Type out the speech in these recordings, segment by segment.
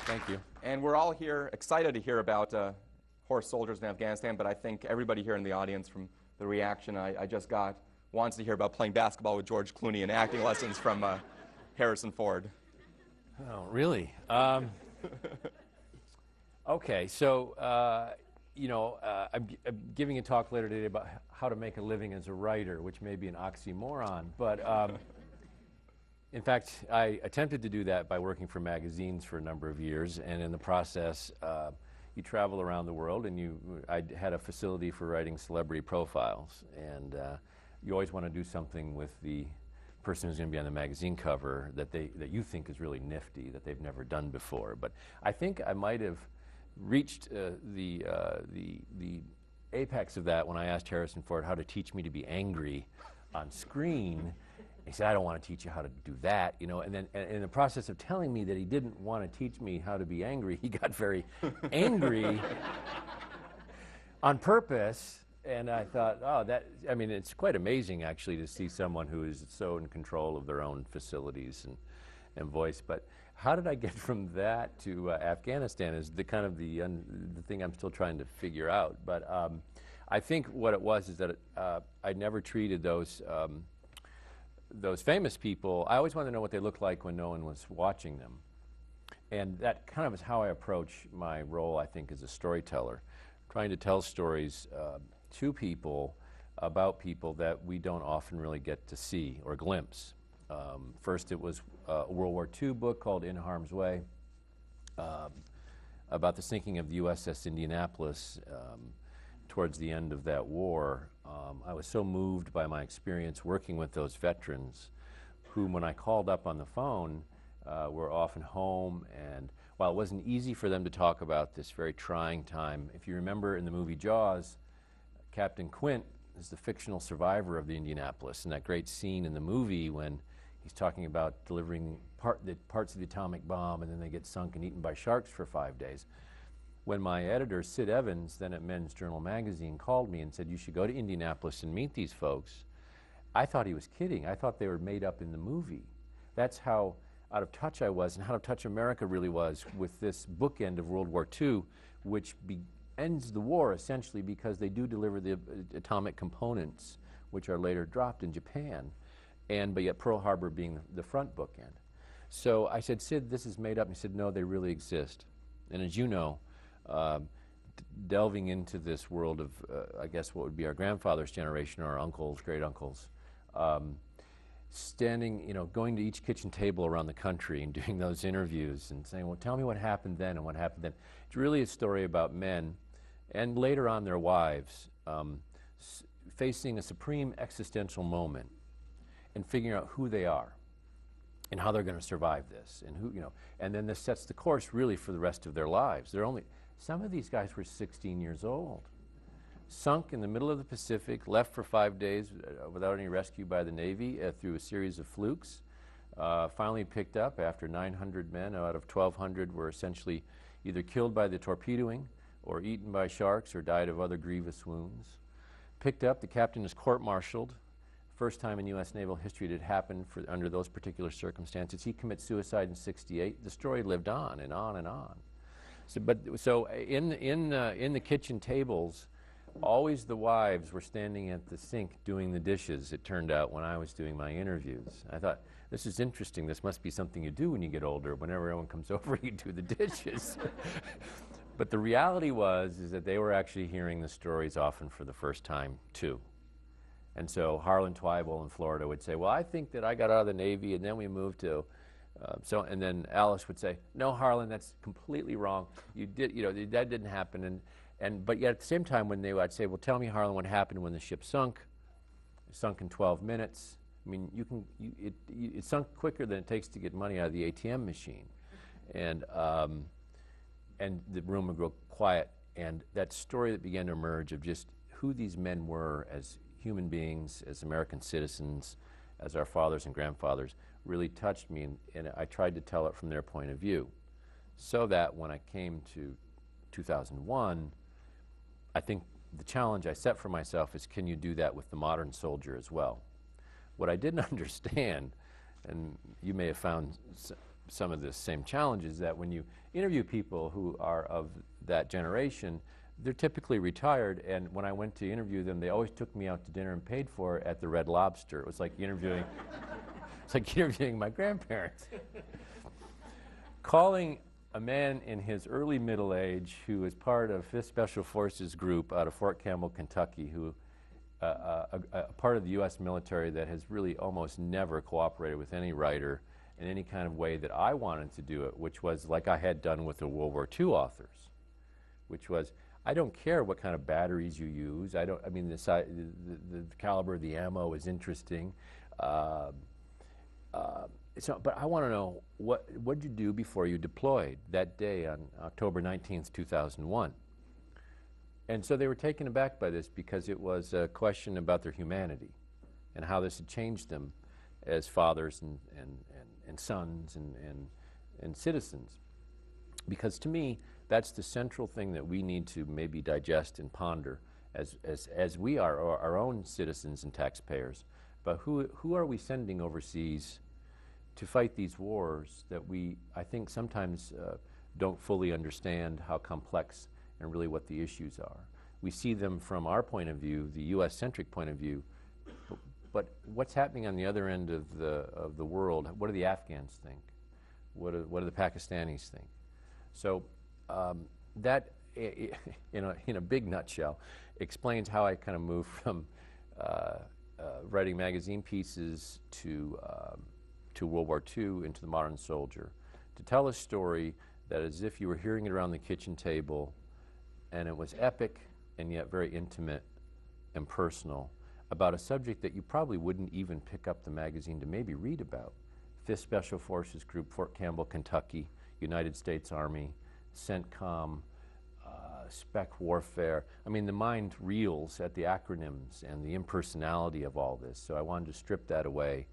Thank you. And we're all here excited to hear about horse soldiers in Afghanistan, but I think everybody here in the audience, from the reaction I just got, wants to hear about playing basketball with George Clooney and acting lessons from Harrison Ford. Oh, really? Okay, so, I'm giving a talk later today about how to make a living as a writer, which may be an oxymoron, but in fact, I attempted to do that by working for magazines for a number of years, and in the process, you travel around the world, and I had a facility for writing celebrity profiles, and you always want to do something with the person who's going to be on the magazine cover that you think is really nifty, that they've never done before. But I think I might have reached the apex of that when I asked Harrison Ford how to teach me to be angry on screen. He said, I don't want to teach you how to do that, and then in the process of telling me that he didn't want to teach me how to be angry, he got very angry on purpose, and I thought, it's quite amazing actually to see someone who is so in control of their own facilities and voice. But how did I get from that to Afghanistan is the thing I'm still trying to figure out. But I think what it was is that I never treated those famous people. I always wanted to know what they looked like when no one was watching them. And that kind of is how I approach my role, I think, as a storyteller, trying to tell stories to people about people that we don't often really get to see or glimpse. First, it was a World War II book called In Harm's Way about the sinking of the USS Indianapolis towards the end of that war. I was so moved by my experience working with those veterans whom, when I called up on the phone, were often home, and while it wasn't easy for them to talk about this very trying time, if you remember in the movie Jaws, Captain Quint is the fictional survivor of the Indianapolis, and that great scene in the movie when he's talking about delivering parts of the atomic bomb and then they get sunk and eaten by sharks for 5 days. When my editor, Sid Evans, then at Men's Journal magazine, called me and said, you should go to Indianapolis and meet these folks, I thought he was kidding. I thought they were made up in the movie. That's how out of touch I was, and how out of touch America really was with this bookend of World War II, which ends the war essentially because they do deliver the atomic components, which are later dropped in Japan, but yet Pearl Harbor being the front bookend. So I said, Sid, this is made up. And he said, no, they really exist. And as you know, delving into this world of, I guess, what would be our grandfather's generation or our uncles, great uncles, going to each kitchen table around the country and doing those interviews and saying, well, tell me what happened then and what happened then. It's really a story about men and later on their wives facing a supreme existential moment and figuring out who they are and how they're going to survive this, and then this sets the course really for the rest of their lives. Some of these guys were 16 years old, sunk in the middle of the Pacific, left for 5 days without any rescue by the Navy through a series of flukes, finally picked up after 900 men out of 1,200 were essentially either killed by the torpedoing or eaten by sharks or died of other grievous wounds. Picked up, the captain is court-martialed. First time in U.S. naval history it had happened under those particular circumstances. He commits suicide in '68. The story lived on and on and on. So in the kitchen tables, always the wives were standing at the sink doing the dishes, it turned out, when I was doing my interviews. I thought, this is interesting. This must be something you do when you get older. Whenever everyone comes over, you do the dishes. But the reality is that they were actually hearing the stories often for the first time, too. And so Harlan Twyble in Florida would say, well, I think that I got out of the Navy and then we moved to and then Alice would say, no, Harlan, that's completely wrong. You did, that didn't happen. But yet at the same time, I'd say, well, tell me, Harlan, what happened when the ship sunk? It sunk in 12 minutes. I mean, it sunk quicker than it takes to get money out of the ATM machine. And the room would grow quiet. And that story that began to emerge of just who these men were as human beings, as American citizens, as our fathers and grandfathers, really touched me, and I tried to tell it from their point of view. So that when I came to 2001, I think the challenge I set for myself is, can you do that with the modern soldier as well? What I didn't understand, and you may have found some of the same challenges, that when you interview people who are of that generation, they're typically retired, and when I went to interview them, they always took me out to dinner and paid for it at the Red Lobster. It was like interviewing, it's like interviewing my grandparents. Calling a man in his early middle age who is part of 5th Special Forces group out of Fort Campbell, Kentucky, who a part of the U.S. military that has really almost never cooperated with any writer in any kind of way that I wanted to do it, which was like I had done with the World War II authors, which was, I don't care what kind of batteries you use. I mean, the caliber of the ammo is interesting. But I want to know, what did you do before you deployed that day on October 19th, 2001? And so they were taken aback by this, because it was a question about their humanity and how this had changed them as fathers and sons and citizens. Because to me, that's the central thing that we need to maybe digest and ponder as we are our own citizens and taxpayers. But who are we sending overseas to fight these wars that I think sometimes don't fully understand how complex and really what the issues are. We see them from our point of view, the U.S.-centric point of view, but what's happening on the other end of the world? What do the Afghans think? What do the Pakistanis think? So that, in a big nutshell, explains how I kind of moved from writing magazine pieces to World War II into the modern soldier, to tell a story that as if you were hearing it around the kitchen table, and it was epic and yet very intimate and personal, about a subject that you probably wouldn't even pick up the magazine to maybe read about. 5th Special Forces Group, Fort Campbell, Kentucky, United States Army, CENTCOM, spec warfare. I mean, the mind reels at the acronyms and the impersonality of all this. So I wanted to strip that away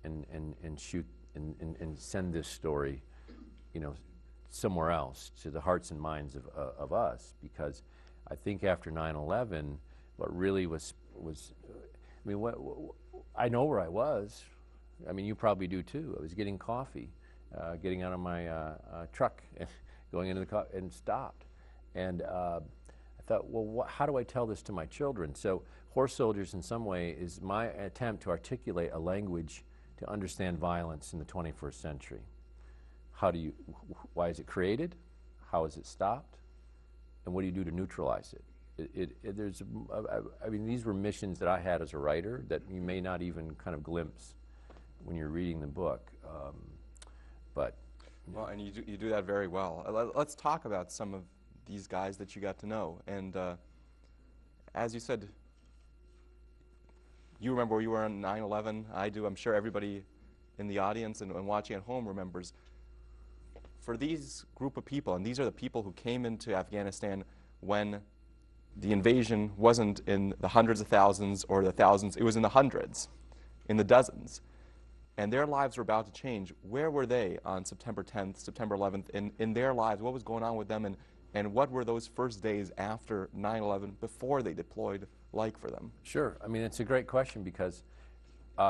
and shoot and send this story, somewhere else, to the hearts and minds of us, because I think after 9/11, what really was I mean, I know where I was. I mean, you probably do too. I was getting coffee, getting out of my truck, and going into the and stopped. And I thought, well, how do I tell this to my children? So Horse Soldiers, in some way, is my attempt to articulate a language to understand violence in the 21st century. Why is it created? How is it stopped? And what do you do to neutralize it? I mean, these were missions that I had as a writer that you may not even kind of glimpse when you're reading the book. Well, and you do that very well. Let's talk about some of these guys that you got to know. And as you said, you remember where you were on 9/11. I do. I'm sure everybody in the audience and watching at home remembers. For these group of people, and these are the people who came into Afghanistan when the invasion wasn't in the hundreds of thousands or the thousands, it was in the hundreds, in the dozens. And their lives were about to change. Where were they on September 10th, September 11th, in their lives? What was going on with them, and what were those first days after 9/11 before they deployed like for them? Sure. I mean, it's a great question, because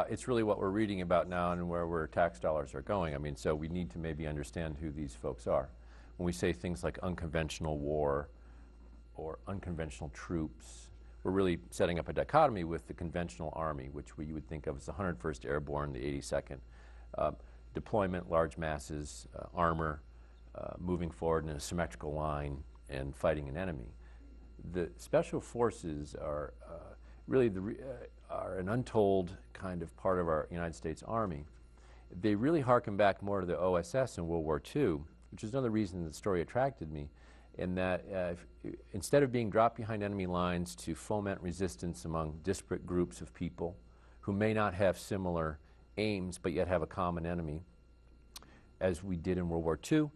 it's really what we're reading about now and where tax dollars are going. I mean, so we need to maybe understand who these folks are. When we say things like unconventional war or unconventional troops, we're really setting up a dichotomy with the conventional army, which you would think of as the 101st Airborne, the 82nd. Deployment, large masses, armor, moving forward in a symmetrical line and fighting an enemy. The Special Forces are really are an untold kind of part of our United States Army. They really harken back more to the OSS in World War II, which is another reason the story attracted me, in that instead of being dropped behind enemy lines to foment resistance among disparate groups of people who may not have similar aims but yet have a common enemy, as we did in World War II,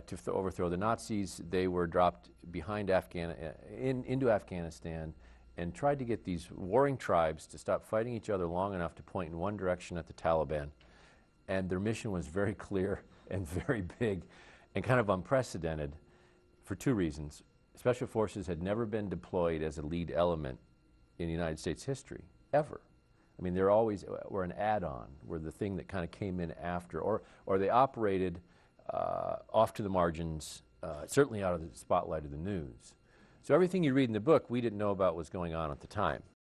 to overthrow the Nazis, they were dropped behind into Afghanistan and tried to get these warring tribes to stop fighting each other long enough to point in one direction at the Taliban. And their mission was very clear and very big and kind of unprecedented for two reasons. Special Forces had never been deployed as a lead element in United States history, ever. I mean, they're always were an add-on, were the thing that kind of came in after, or they operated off to the margins, certainly out of the spotlight of the news. So everything you read in the book, we didn't know about what was going on at the time.